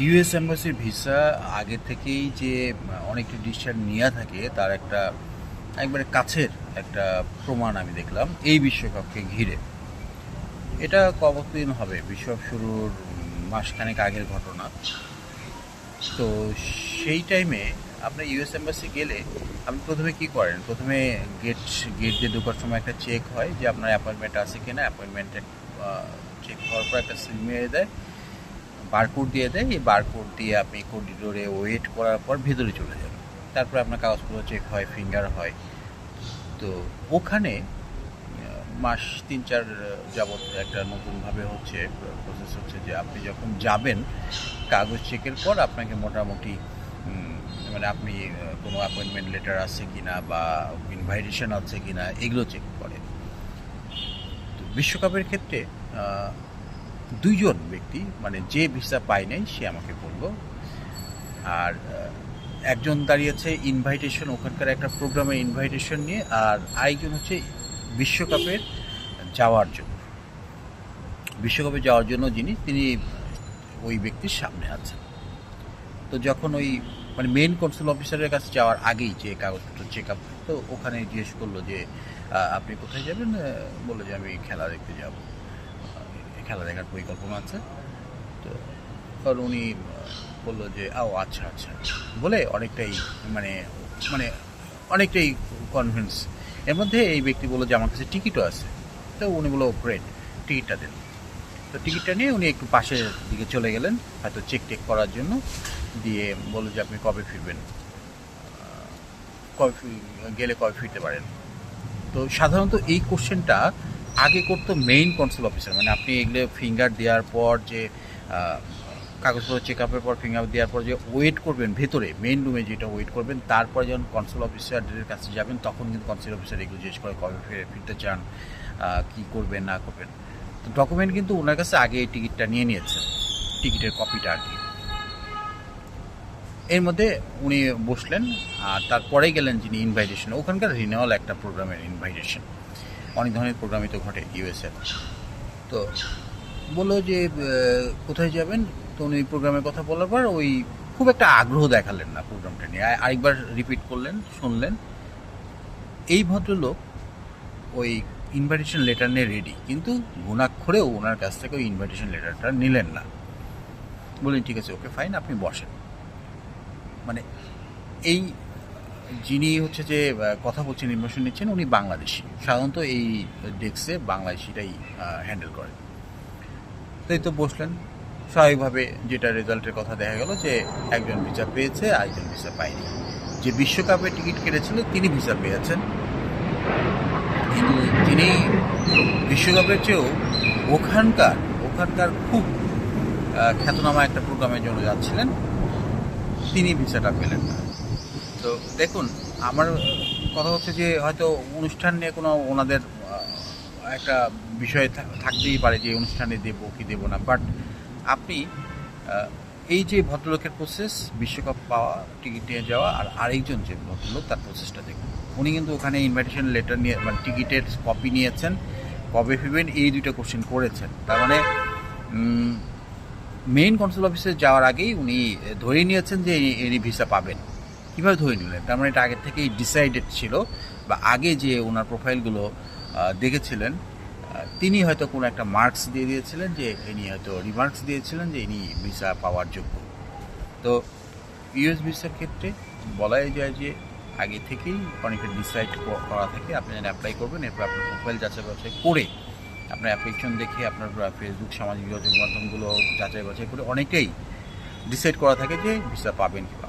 US এম্বাসির visa আগে থেকেই যে অনেকটা ডিসিশন নেওয়া থাকে তার একটা একবারে কাছের একটা প্রমাণ আমি দেখলাম এই বিশ্বকাপকে ঘিরে। এটা কতদিন হবে, বিশ্বকাপ শুরুর মাসখানেক আগের ঘটনা। তো সেই টাইমে আপনার ইউএস এম্বাসি গেলে আপনি প্রথমে কি করেন, প্রথমে গেট গেট দিয়ে ঢোকার সময় একটা চেক হয় যে আপনার অ্যাপয়েন্টমেন্ট আছে কিনা। অ্যাপয়েন্টমেন্টে চেক হওয়ার পর একটা সিল মেরে দেয়, বারকোড দিয়ে দেয়। এই বারকোড দিয়ে আপনি করিডোরে ওয়েট করার পর ভেতরে চলে যাবেন। তারপরে আপনার কাগজপত্র চেক হয়, ফিঙ্গার হয়। তো ওখানে মাস ৩-৪ যাবৎ একটা নতুনভাবে হচ্ছে প্রসেস হচ্ছে যে আপনি যখন যাবেন কাগজ চেকের পর আপনাকে মোটামুটি মানে আপনি কোনো অ্যাপয়েন্টমেন্ট লেটার আছে কি না বা ইনভাইটেশন আছে কি না এগুলো চেক করে। তো বিশ্বকাপের ক্ষেত্রে দুইজন ব্যক্তি, মানে যে ভিসা পায় নাই সে আমাকে বলল। আর একজন দাঁড়িয়েছে ইনভাইটেশন, ওখানকার একটা প্রোগ্রামের ইনভাইটেশন নিয়ে, আর আরেকজন হচ্ছে বিশ্বকাপের যাওয়ার জন্য বিশ্বকাপে যাওয়ার জন্য তিনি ওই ব্যক্তির সামনে আছেন। তো যখন ওই মানে মেন কনসুল অফিসারের কাছে যাওয়ার আগেই যে কাগজপত্র চেক আপ, তো ওখানে জিজ্ঞেস করলো যে আপনি কোথায় যাবেন। বললো যে আমি খেলা দেখতে যাব, খেলা দেখার পরিকল্পনা আছে। তো কারণ উনি বললো যে ও আচ্ছা আচ্ছা বলে অনেকটাই মানে মানে অনেকটাই কনভিন্স। এর মধ্যে এই ব্যক্তি বললো যে আমার কাছে টিকিটও আছে। তো উনি বললো গ্রেট, টিকিটটা দেন। তো টিকিটটা নিয়ে উনি একটু পাশের দিকে চলে গেলেন হয়তো চেক টেক করার জন্য। দিয়ে বললো যে আপনি কবে ফিরবেন, গেলে কবে ফিরতে পারেন। তো সাধারণত এই কোশ্চেনটা আগে করতো মেইন কনসুল অফিসার, মানে আপনি এগুলো ফিঙ্গার দেওয়ার পর যে কাগজপত্র চেক আপের পর ফিঙ্গার দেওয়ার পর যে ওয়েট করবেন ভেতরে মেইন রুমে, যেটা ওয়েট করবেন, তারপর যখন কনসুল অফিসারদের কাছে যাবেন তখন কিন্তু কনসুল অফিসার এগুলো জিজ্ঞেস করে কবে ফিরতে চান, কী করবেন না করবেন। তো ডকুমেন্ট কিন্তু ওনার কাছে আগে এই টিকিটটা নিয়ে নিয়েছেন, টিকিটের কপিটা আর কি। এর মধ্যে উনি বসলেন আর তারপরেই গেলেন যিনি ইনভাইটেশন, ওখানকার রিনিউয়াল একটা প্রোগ্রামের ইনভাইটেশন। অনেক ধরনের প্রোগ্রামই তো ঘটে ইউএসএ। তো বললো যে কোথায় যাবেন। তো উনি প্রোগ্রামের কথা বলার পর ওই খুব একটা আগ্রহ দেখালেন না প্রোগ্রামটা নিয়ে, আরেকবার রিপিট করলেন, শুনলেন। এই ভদ্রলোক ওই ইনভাইটেশন লেটার নিয়ে রেডি, কিন্তু ঘুণাক্ষরেও ওনার কাছ থেকে ওই ইনভাইটেশন লেটারটা নিলেন না। বললেন ঠিক আছে, ওকে ফাইন, আপনি বসেন। মানে এই যিনি হচ্ছে যে কথা বলছেন, ইনফরমেশন নিচ্ছেন, উনি বাংলাদেশি। সাধারণত এই ডেস্কে বাংলাদেশিটাই হ্যান্ডেল করেন। তো এই তো বসলেন স্বাভাবিকভাবে, যেটা রেজাল্টের কথা দেখা গেল যে একজন ভিসা পেয়েছে, আরেকজন ভিসা পায়নি। যে বিশ্বকাপের টিকিট কেটেছিল তিনি ভিসা পেয়েছেন, কিন্তু যিনি বিশ্বকাপের চেয়েও ওখানকার ওখানকার খুব খ্যাতনামা একটা প্রোগ্রামের জন্য যাচ্ছিলেন, তিনি ভিসাটা পেলেন না। তো দেখুন, আমার কথা হচ্ছে যে হয়তো অনুষ্ঠান নিয়ে কোনো ওনাদের একটা বিষয় থাকতেই পারে যে অনুষ্ঠানে দেবো কি দেবো না, বাট আপনি এই যে ভদ্রলোকের প্রসেস, বিশ্বকাপ পাওয়া, টিকিট নিয়ে যাওয়া, আর আরেকজন যে ভদ্রলোক তার প্রসেসটা দেখুন। উনি কিন্তু ওখানে ইনভাইটেশন লেটার নিয়ে, মানে টিকিটের কপি নিয়েছেন, কবে ফিরবেন এই দুইটা কোশ্চেন করেছেন। তার মানে মেইন কনসুল অফিসে যাওয়ার আগেই উনি ধরে নিয়েছেন যে ইনি ভিসা পাবেন। কীভাবে ধরে নিলেন? তার মানে এটা আগে থেকেই ডিসাইডেড ছিল, বা আগে যে ওনার প্রোফাইলগুলো দেখেছিলেন তিনি হয়তো কোনো একটা মার্কস দিয়ে দিয়েছিলেন, যে ইনি হয়তো রিমার্কস দিয়েছিলেন যে ইনি ভিসা পাওয়ার যোগ্য। তো ইউএস ভিসার ক্ষেত্রে বলাই যায় যে আগে থেকেই অনেকটা ডিসাইড করা থাকে আপনি যেন অ্যাপ্লাই করবেন। এরপর আপনার প্রোফাইল যাচাই বাছাই করে, আপনার অ্যাপ্লিকেশন দেখে, আপনার ফেসবুক সামাজিক যোগাযোগ মাধ্যমগুলো যাচাই বাছাই করে অনেকেই ডিসাইড করা থাকে যে ভিসা পাবেন কি পাবেন।